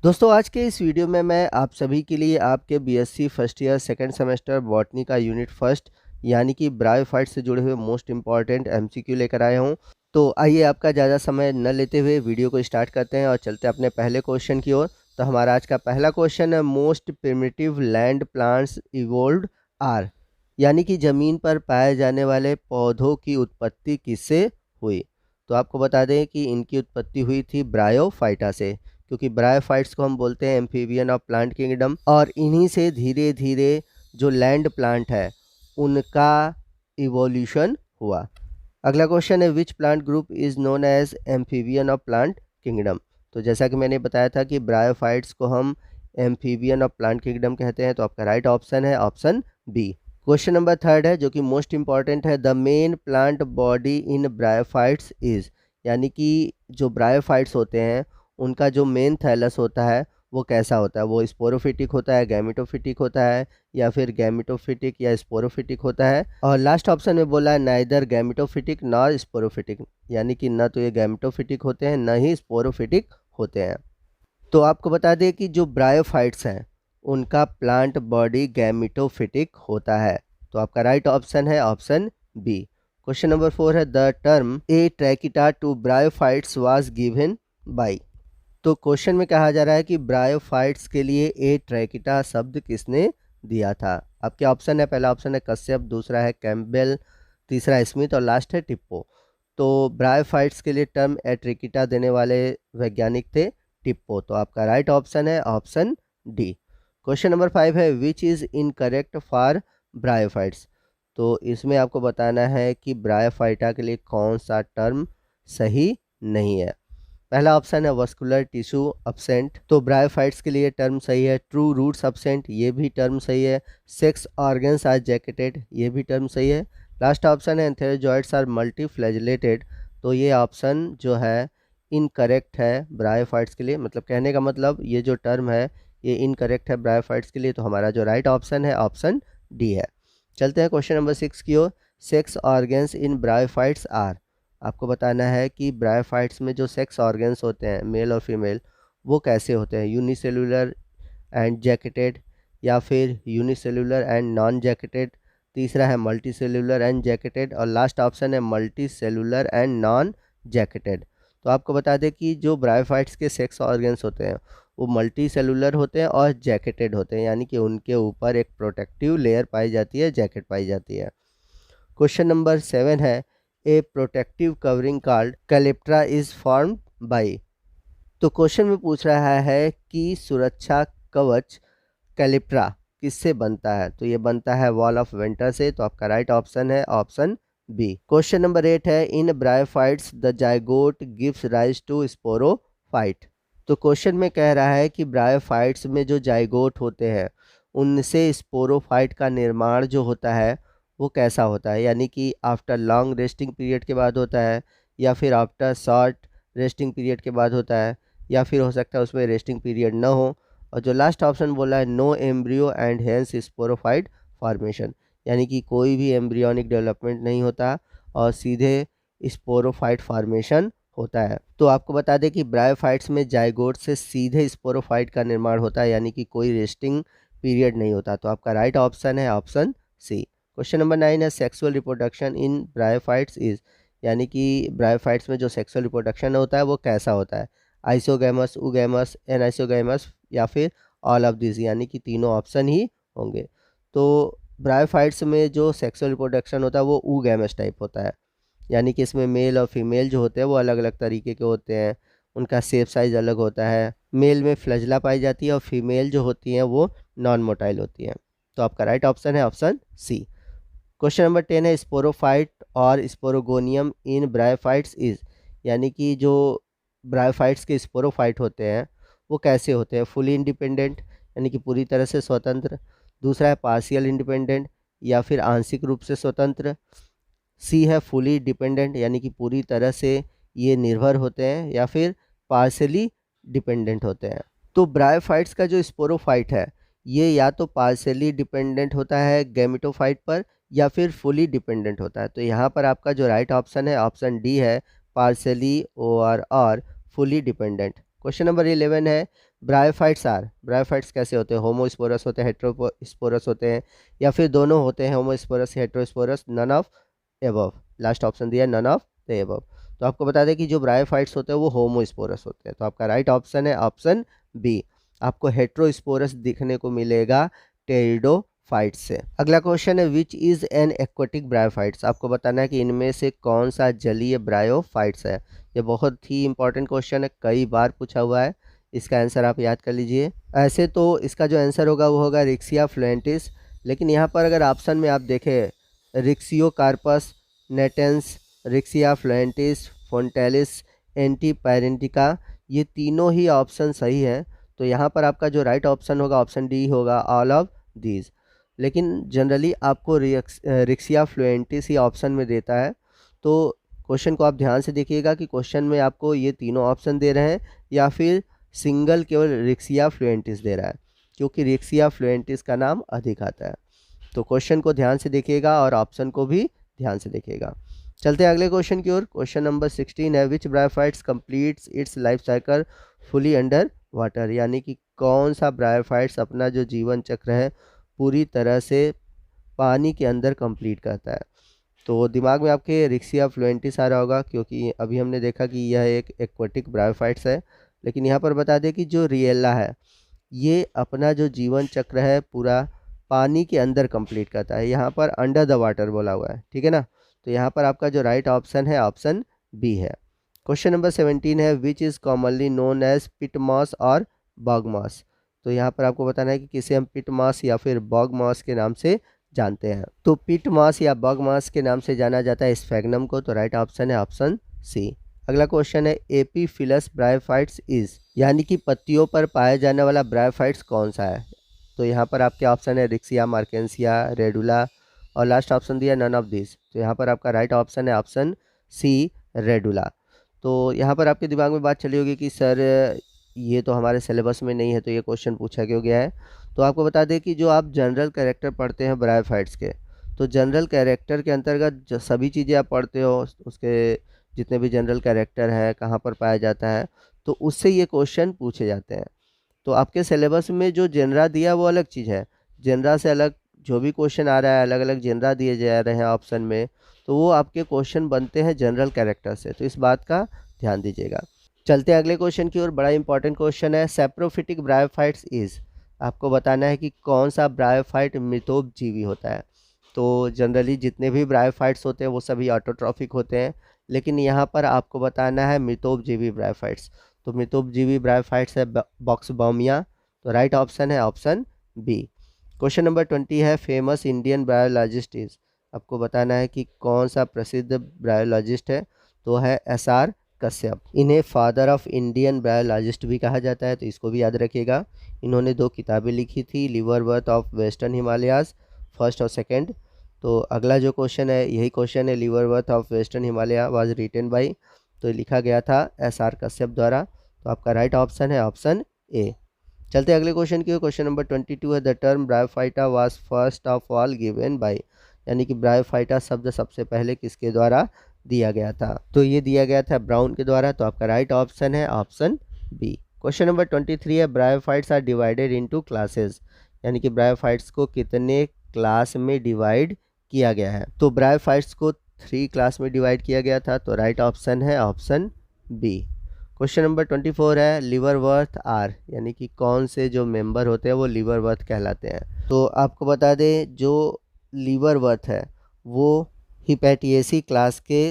दोस्तों आज के इस वीडियो में मैं आप सभी के लिए आपके BSc first year second semester botany का यूनिट फर्स्ट यानी कि ब्रायोफाइट से जुड़े हुए मोस्ट इंपॉर्टेंट एमसीक्यू लेकर आया हूं। तो आइए आपका ज़्यादा समय न लेते हुए वीडियो को स्टार्ट करते हैं और चलते हैं अपने पहले क्वेश्चन की ओर। तो हमारा आज का पहला क्वेश्चन है, most primitive land plants evolved are, यानी कि ज़मीन पर पाए जाने वाले पौधों की उत्पत्ति किससे हुई। तो आपको बता दें कि इनकी उत्पत्ति हुई थी ब्रायोफाइटा से, क्योंकि ब्रायोफाइट्स को हम बोलते हैं एम्फीबियन ऑफ प्लांट किंगडम, और इन्हीं से धीरे धीरे जो लैंड प्लांट है उनका इवोल्यूशन हुआ। अगला क्वेश्चन है, which plant group is known as amphibian of plant kingdom. तो जैसा कि मैंने बताया था कि ब्रायोफाइट्स को हम एम्फीबियन ऑफ प्लांट किंगडम कहते हैं, तो आपका राइट ऑप्शन है option B. Question number third है जो कि मोस्ट इंपॉर्टेंट है, the main plant body in bryophytes is, यानी कि जो ब्रायोफाइट्स होते हैं उनका जो मेन थैलस होता है वो कैसा होता है, वो स्पोरोफिटिक होता है, गैमेटोफिटिक होता है, या फिर गैमेटोफिटिक या स्पोरोफिटिक होता है। और लास्ट ऑप्शन में बोला है नाइदर गैमेटोफिटिक नॉर स्पोरोफिटिक, यानी कि न तो ये गैमेटोफिटिक होते हैं न ही स्पोरोफिटिक होते हैं। तो आपको बता दें कि जो ब्रायोफाइट्स हैं उनका प्लांट बॉडी गैमेटोफिटिक होता है, तो आपका राइट ऑप्शन है ऑप्शन बी। क्वेश्चन नंबर 4 है, the term atracheata to bryophytes was given by. तो क्वेश्चन में कहा जा रहा है कि ब्रायोफाइट्स के लिए ए ट्रैकिटा शब्द किसने दिया था। आपके ऑप्शन है, पहला ऑप्शन है कश्यप, दूसरा है कैम्पबेल, तीसरा स्मिथ और लास्ट है टिप्पो। तो ब्रायोफाइट्स के लिए टर्म एट्रिकिटा देने वाले वैज्ञानिक थे टिप्पो, तो आपका राइट ऑप्शन है ऑप्शन डी। क्वेश्चन नंबर 5 है, which is incorrect for bryophytes. तो इसमें आपको बताना है कि ब्रायोफाइटा के लिए कौन सा टर्म सही नहीं है। पहला ऑप्शन है वस्कुलर टिश्यू अब्सेंट, तो ब्रायोफाइट्स के लिए टर्म सही है। ट्रू रूट्स अब्सेंट, ये भी टर्म सही है। सेक्स ऑर्गन्स आर जैकेटेड, ये भी टर्म सही है। लास्ट ऑप्शन है एंथेरोजॉइड्स आर मल्टी फ्लैजिलेटेड, तो ये ऑप्शन जो है इनकरेक्ट है ब्रायोफाइट्स के लिए, मतलब कहने का मतलब ये जो टर्म है ये इनकरेक्ट है ब्रायोफाइट्स के लिए, तो हमारा जो राइट ऑप्शन है ऑप्शन डी है। चलते हैं क्वेश्चन नंबर 6 की ओर। Sex organs in bryophytes are, आपको बताना है कि ब्रायोफाइट्स में जो सेक्स ऑर्गन्स होते हैं मेल और फीमेल वो कैसे होते हैं, यूनिसेलुलर एंड जैकेटेड, या फिर यूनिसेलुलर एंड नॉन जैकेटेड, तीसरा है मल्टी सेलुलर एंड जैकेटेड, और लास्ट ऑप्शन है multi cellular and non jacketed. तो आपको बता दें कि जो ब्रायोफाइट्स के सेक्स ऑर्गन्स होते हैं वो मल्टी सेलुलर होते हैं और जैकेटेड होते हैं, यानी कि उनके ऊपर एक प्रोटेक्टिव लेयर पाई जाती है, जैकेट पाई जाती है। क्वेश्चन नंबर 7 है, ए protective covering called calyptra is formed by. तो क्वेश्चन में पूछ रहा है कि सुरक्षा कवच कैलिप्ट्रा किससे बनता है, तो ये बनता है वॉल ऑफ विंटर से, तो आपका राइट ऑप्शन है ऑप्शन बी। क्वेश्चन नंबर 8 है, in bryophytes the zygote gives rise to sporophyte. तो क्वेश्चन में कह रहा है कि ब्रायोफाइट्स में जो जाइगोट होते हैं उनसे स्पोरोफाइट का निर्माण जो होता है वो कैसा होता है, यानी कि आफ्टर लॉन्ग रेस्टिंग पीरियड के बाद होता है, या फिर आफ्टर शॉर्ट रेस्टिंग पीरियड के बाद होता है, या फिर हो सकता है उसमें रेस्टिंग पीरियड ना हो। और जो लास्ट ऑप्शन बोला है, no embryo and hence sporophyte formation, यानी कि कोई भी एम्ब्रियोनिक डेवलपमेंट नहीं होता और सीधे स्पोरोफाइट फॉर्मेशन होता है। तो आपको बता दें कि ब्रायोफाइट्स में जाइगोट से सीधे स्पोरोफाइट का निर्माण होता है, यानी कि कोई रेस्टिंग पीरियड नहीं होता, तो आपका राइट ऑप्शन है ऑप्शन सी। क्वेश्चन नंबर 9 है, sexual reproduction in bryophytes is, यानी कि ब्रायोफाइट्स में जो सेक्सुअल रिप्रोडक्शन होता है वो कैसा होता है, आइसोगैमस, उगैमस, एनाइसोगैमस, या फिर ऑल ऑफ दिस, यानी कि तीनों ऑप्शन ही होंगे। तो ब्रायोफाइट्स में जो सेक्सुअल रिप्रोडक्शन होता है वो उगैमस टाइप होता है, यानी कि इसमें मेल और फीमेल जो होते हैं वो अलग अलग तरीके के होते हैं, उनका शेप साइज अलग होता है। मेल में फ्लैजिला पाई जाती है और फीमेल जो होती हैं वो नॉन मोटाइल होती हैं, तो आपका राइट ऑप्शन है ऑप्शन सी। क्वेश्चन नंबर 10 है, स्पोरोफाइट और स्पोरोगोनियम इन ब्रायोफाइट्स इज, यानी कि जो ब्रायोफाइट्स के स्पोरोफाइट होते हैं वो कैसे होते हैं, फुली इंडिपेंडेंट यानी कि पूरी तरह से स्वतंत्र, दूसरा है पार्शियल इंडिपेंडेंट या फिर आंशिक रूप से स्वतंत्र, सी है फुली डिपेंडेंट यानी कि पूरी तरह से ये निर्भर होते हैं, या फिर पार्शियली डिपेंडेंट होते हैं। तो ब्रायोफाइट्स का जो स्पोरोफाइट है ये या तो पार्शियली डिपेंडेंट होता है गैमेटोफाइट पर या फिर फुली डिपेंडेंट होता है, तो यहाँ पर आपका जो राइट ऑप्शन है ऑप्शन डी है, पार्शियली और फुली डिपेंडेंट। क्वेश्चन नंबर 11 है, ब्रायोफाइट्स कैसे होते हैं? होमोस्पोरस होते हैं, हेटेरोस्पोरस होते हैं, या फिर दोनों होते हैं, homosporous heterosporous, none of above. Last option दिया नन ऑफ द एबव। तो आपको बता दें कि जो ब्रायोफाइट्स होते हैं वो होमोस्पोरस होते हैं, तो आपका राइट ऑप्शन है ऑप्शन बी। आपको हेटेरोस्पोरस दिखने को मिलेगा टेरिडोफाइट्स से। अगला क्वेश्चन है which is an aquatic bryophytes. आपको बताना है कि इनमें से कौन सा जलीय ब्रायोफाइट्स है। ये बहुत ही इंपॉर्टेंट क्वेश्चन है, कई बार पूछा हुआ है, इसका आंसर आप याद कर लीजिए। ऐसे तो इसका जो आंसर होगा वो होगा रिक्सिया फ्लुएंटिस, लेकिन यहाँ पर अगर ऑप्शन में आप देखें रिक्सियोकार्पस, नेटेंस, रिक्सिया फ्लुएंटिस, फोन्टेलिस, एंटीपायरेंटिका, ये तीनों ही ऑप्शन सही है। तो यहाँ पर आपका जो राइट ऑप्शन होगा ऑप्शन डी होगा, ऑल ऑफ दीज। लेकिन जनरली आपको रिक्सिया फ्लुएंटिस ही ऑप्शन में देता है। तो क्वेश्चन को आप ध्यान से देखिएगा कि क्वेश्चन में आपको ये तीनों ऑप्शन दे रहे हैं या फिर सिंगल केवल रिक्सिया फ्लुएंटिस दे रहा है, क्योंकि रिक्सिया फ्लुएंटिस का नाम अधिक आता है। तो क्वेश्चन को ध्यान से देखिएगा और ऑप्शन को भी ध्यान से देखिएगा। चलते हैं अगले क्वेश्चन की ओर। क्वेश्चन नंबर 16 है which bryophytes completes its life cycle fully under water. यानी कि कौन सा ब्रायोफाइट्स अपना जो जीवन चक्र है पूरी तरह से पानी के अंदर कंप्लीट करता है। तो दिमाग में आपके रिक्सिया फ्लुएंटिस आ रहा होगा, क्योंकि अभी हमने देखा कि यह एक एक्वेटिक ब्रायोफाइट्स है। लेकिन यहाँ पर बता दें कि जो रिएला है ये अपना जो जीवन चक्र है पूरा पानी के अंदर कंप्लीट करता है। यहाँ पर अंडर द वाटर बोला हुआ है, ठीक है ना। तो यहाँ पर आपका जो राइट ऑप्शन है ऑप्शन बी है। क्वेश्चन नंबर 17 है which is commonly known as peat moss और बॉग मॉस। तो यहाँ पर आपको बताना है कि किसे हम पिट मॉस या फिर बॉग मॉस के नाम से जानते हैं। तो पिट मॉस या बॉग मॉस के नाम से जाना जाता है स्फैग्नम को। तो राइट ऑप्शन है ऑप्शन सी। अगला क्वेश्चन है एपीफिलस ब्रायोफाइट्स इज, यानी कि पत्तियों पर पाया जाने वाला ब्रायोफाइट्स कौन सा है। तो यहाँ पर आपके ऑप्शन है रिक्सिया, मार्केंसिया, रेडुला, और लास्ट ऑप्शन दिया नन ऑफ दिस। तो यहाँ पर आपका राइट ऑप्शन है ऑप्शन सी, रेडुला। तो यहाँ पर आपके दिमाग में बात चली होगी कि सर ये तो हमारे सिलेबस में नहीं है, तो ये क्वेश्चन पूछा क्यों गया है। तो आपको बता दें कि जो आप जनरल कैरेक्टर पढ़ते हैं ब्रायोफाइट्स के, तो जनरल कैरेक्टर के अंतर्गत जो सभी चीज़ें आप पढ़ते हो, उसके जितने भी जनरल कैरेक्टर है कहाँ पर पाया जाता है, तो उससे ये क्वेश्चन पूछे जाते हैं। तो आपके सिलेबस में जो जेनरा दिया वो अलग चीज़ है, जेनरा से अलग जो भी क्वेश्चन आ रहा है, अलग अलग जेनरा दिए जा रहे हैं ऑप्शन में, तो वो आपके क्वेश्चन बनते हैं जनरल कैरेक्टर से। तो इस बात का ध्यान दीजिएगा। चलते हैं अगले क्वेश्चन की ओर। बड़ा इंपॉर्टेंट क्वेश्चन है सैप्रोफिटिक ब्रायोफाइट्स इज। आपको बताना है कि कौन सा ब्रायोफाइट मृतोपजीवी होता है। तो जनरली जितने भी ब्रायोफाइट्स होते हैं वो सभी ऑटोट्रॉफिक होते हैं, लेकिन यहाँ पर आपको बताना है मृतोपजीवी ब्रायोफाइट्स। तो मृतोपजीवी ब्रायोफाइट्स है बॉक्सबॉमिया। तो राइट ऑप्शन है ऑप्शन बी। क्वेश्चन नंबर 20 है फेमस इंडियन ब्रायोलॉजिस्ट इज। आपको बताना है कि कौन सा प्रसिद्ध ब्रायोलॉजिस्ट है। तो है SR कश्यप। इन्हें फादर ऑफ इंडियन बायोलॉजिस्ट भी कहा जाता है, तो इसको भी याद रखिएगा। इन्होंने 2 किताबें लिखी थी, liverworts of western Himalayas first और सेकंड। तो अगला जो क्वेश्चन है यही क्वेश्चन है, liverworts of western Himalaya was written by, तो लिखा गया था SR कश्यप द्वारा। तो आपका राइट ऑप्शन है ऑप्शन ए। चलते अगले क्वेश्चन की। क्वेश्चन नंबर 22 है the term bryophyta was first of all given by. यानी कि ब्रायोफाइटा शब्द सबसे पहले किसके द्वारा दिया गया था। तो ये दिया गया था ब्राउन के द्वारा। तो आपका राइट ऑप्शन है ऑप्शन बी। क्वेश्चन नंबर 23 है bryophytes are divided into classes. यानी कि ब्रायोफाइट्स को कितने क्लास में डिवाइड किया गया है। तो ब्रायोफाइट्स को 3 क्लास में डिवाइड किया गया था। तो राइट ऑप्शन है ऑप्शन बी। क्वेश्चन नंबर 24 है लिवर वर्थ आर, यानी कि कौन से जो मेंबर होते हैं वो लिवर वर्थ कहलाते हैं। तो आपको बता दें जो लिवर वर्थ है वो हिपैटिएसी क्लास के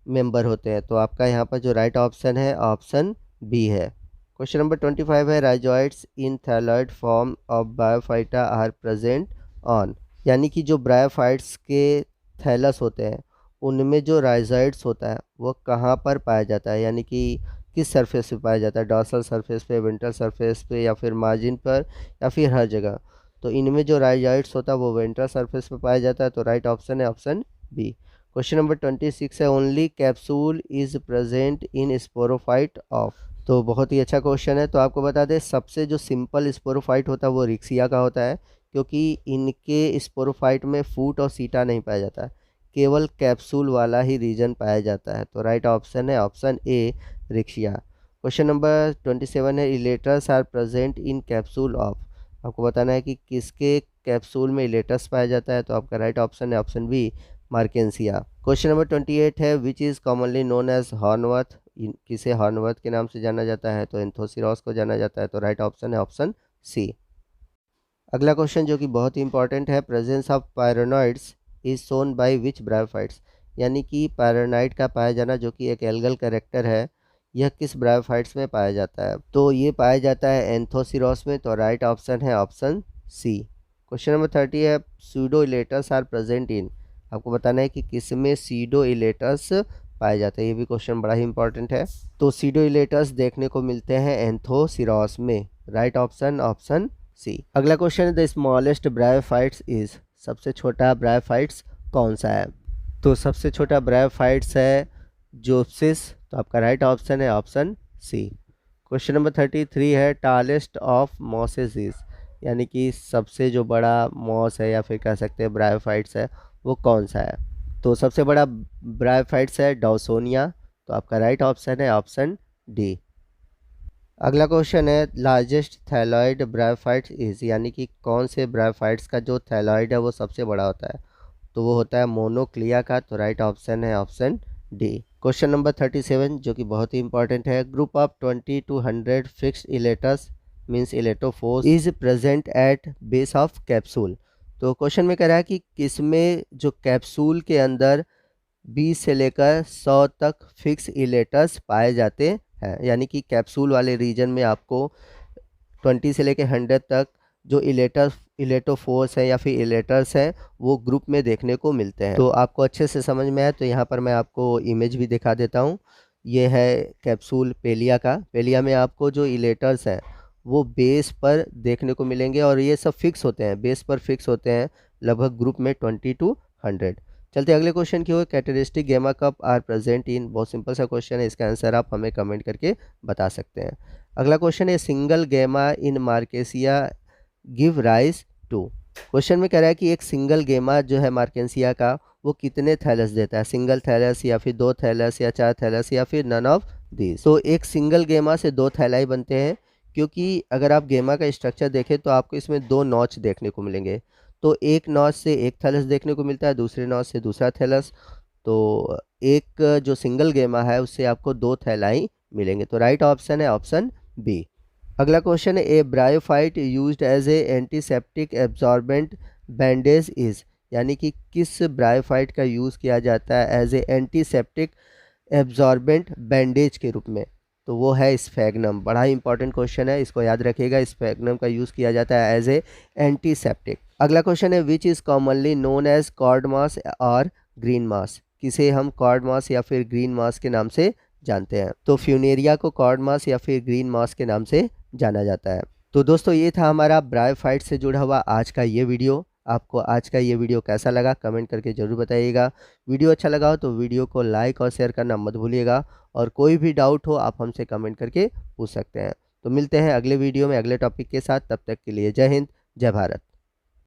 मेंबर होते हैं। तो आपका यहाँ पर जो राइट ऑप्शन है ऑप्शन बी है। क्वेश्चन नंबर 25 है rhizoids in thalloid form of bryophyta are present on. यानी कि जो ब्रायोफाइट्स के थैलस होते हैं उनमें जो राइजॉइड्स होता है वो कहाँ पर पाया जाता है, यानी कि किस सरफेस पे पाया जाता है, डॉर्सल सरफेस पे, वेंट्रल सरफेस पे, या फिर मार्जिन पर, या फिर हर जगह। तो इनमें जो राइजॉइड्स होता है वो वेंट्रल सरफेस पे पाया जाता है। तो राइट ऑप्शन है ऑप्शन बी। क्वेश्चन नंबर 26 है only capsule is present in sporophyte of. तो बहुत ही अच्छा क्वेश्चन है। तो आपको बता दें सबसे जो सिंपल स्पोरोफाइट होता है वो रिक्सिया का होता है, क्योंकि इनके स्पोरोफाइट में फूट और सीटा नहीं पाया जाता है, केवल कैप्सूल वाला ही रीजन पाया जाता है। तो राइट ऑप्शन है option A, Riccia. Question number 27 है elaters are present in capsule of. आपको बताना है कि किसके कैप्सूल में इलेटर्स पाया जाता है। तो आपका राइट ऑप्शन है option B, Marchantia. Question number 28 है which is commonly known as hornwort. किसे हॉर्नवर्थ के नाम से जाना जाता है। तो एंथोसिरॉस को जाना जाता है। तो राइट ऑप्शन है ऑप्शन सी। अगला क्वेश्चन जो कि बहुत ही इंपॉर्टेंट है, presence of pyrenoids is shown by which bryophytes. यानी कि पायरोनॉइड का पाया जाना जो कि एक एल्गल कैरेक्टर है, यह किस ब्रायोफाइट्स में पाया जाता है। तो ये पाया जाता है एंथोसिरॉस में। तो राइट ऑप्शन है ऑप्शन सी। क्वेश्चन नंबर 30 है pseudo elaters are present in. आपको बताना है कि किस में सीडो इलेटर्स पाए जाते हैं। ये भी क्वेश्चन बड़ा ही इंपॉर्टेंट है। तो सीडो इलेटर्स देखने को मिलते हैं एंथोसिरॉस में। Right option option C. अगला क्वेश्चन है द स्मॉलेस्ट ब्रायोफाइट्स इज। सबसे छोटा ब्रायोफाइट्स कौन सा है। तो सबसे छोटा ब्रायोफाइट्स है जोप्सिस। तो आपका राइट ऑप्शन है ऑप्शन सी। क्वेश्चन नंबर 33 है टालेस्ट ऑफ मॉसेस इज। यानी कि सबसे जो बड़ा मॉस है या फिर कह सकते हैं ब्रायोफाइट्स है, वो कौन सा है। तो सबसे बड़ा ब्रायोफाइट्स है डॉसोनिया। तो आपका राइट ऑप्शन है ऑप्शन डी। अगला क्वेश्चन है लार्जेस्ट थैलॉइड ब्रायोफाइट्स इज। यानी कि कौन से ब्रायोफाइट्स का जो थैलॉइड है वो सबसे बड़ा होता है। तो वो होता है मोनोक्लिया का। तो राइट ऑप्शन है ऑप्शन डी। क्वेश्चन नंबर 37 जो कि बहुत ही इंपॉर्टेंट है group of 20 to 100 fixed elaters means elaterophores is present at base of capsule. तो क्वेश्चन में कह रहा है कि किसमें जो कैप्सूल के अंदर 20 से लेकर 100 तक फिक्स इलेटर्स पाए जाते हैं। यानी कि कैप्सूल वाले रीजन में आपको 20 से लेकर 100 तक जो इलेक्ट्रोफोर्स है या फिर इलेटर्स हैं वो ग्रुप में देखने को मिलते हैं। तो आपको अच्छे से समझ में आए तो यहाँ पर मैं आपको इमेज भी दिखा देता हूँ। ये है कैप्सूल पेलिया का। पेलिया में आपको जो इलेटर्स हैं वो बेस पर देखने को मिलेंगे और ये सब फिक्स होते हैं, बेस पर फिक्स होते हैं लगभग ग्रुप में 20 to 100। चलते अगले क्वेश्चन की ओर। Characteristic gemma cup are present in. बहुत सिंपल सा क्वेश्चन है, इसका आंसर आप हमें कमेंट करके बता सकते हैं। अगला क्वेश्चन है सिंगल गेमा इन मार्केसिया गिव राइज टू। क्वेश्चन में कह रहा है कि एक सिंगल गेमा जो है मार्केसिया का वो कितने थैलस देता है। सिंगल थैलस या फिर 2 थैलस या 4 थैलस या फिर नन ऑफ दिस। तो एक सिंगल गेमा से 2 थैलाई बनते हैं, क्योंकि अगर आप गेमा का स्ट्रक्चर देखें तो आपको इसमें 2 नॉच देखने को मिलेंगे। तो एक नॉच से एक थैलस देखने को मिलता है, दूसरे नॉच से दूसरा थैलस। तो एक जो सिंगल गेमा है उससे आपको 2 थैलाई मिलेंगे। तो राइट ऑप्शन है ऑप्शन बी। अगला क्वेश्चन है a bryophyte used as a antiseptic absorbent bandage is. यानी कि किस ब्रायोफाइट का यूज़ किया जाता है as a antiseptic absorbent bandage के रूप में। तो वो है स्फेगनम। बड़ा ही इंपॉर्टेंट क्वेश्चन है, इसको याद रखिएगा। स्फेगनम का यूज़ किया जाता है एज ए एंटीसेप्टिक। अगला क्वेश्चन है which is commonly known as cord moss और ग्रीन मास। किसे हम कॉर्ड मास या फिर ग्रीन मास के नाम से जानते हैं। तो फ्यूनेरिया को कॉर्ड मास या फिर ग्रीन मास के नाम से जाना जाता है। तो दोस्तों ये था हमारा ब्रायोफाइट से जुड़ा हुआ आज का ये वीडियो। आपको आज का ये वीडियो कैसा लगा कमेंट करके ज़रूर बताइएगा। वीडियो अच्छा लगा हो तो वीडियो को लाइक और शेयर करना मत भूलिएगा। और कोई भी डाउट हो आप हमसे कमेंट करके पूछ सकते हैं। तो मिलते हैं अगले वीडियो में अगले टॉपिक के साथ। तब तक के लिए जय हिंद, जय भारत।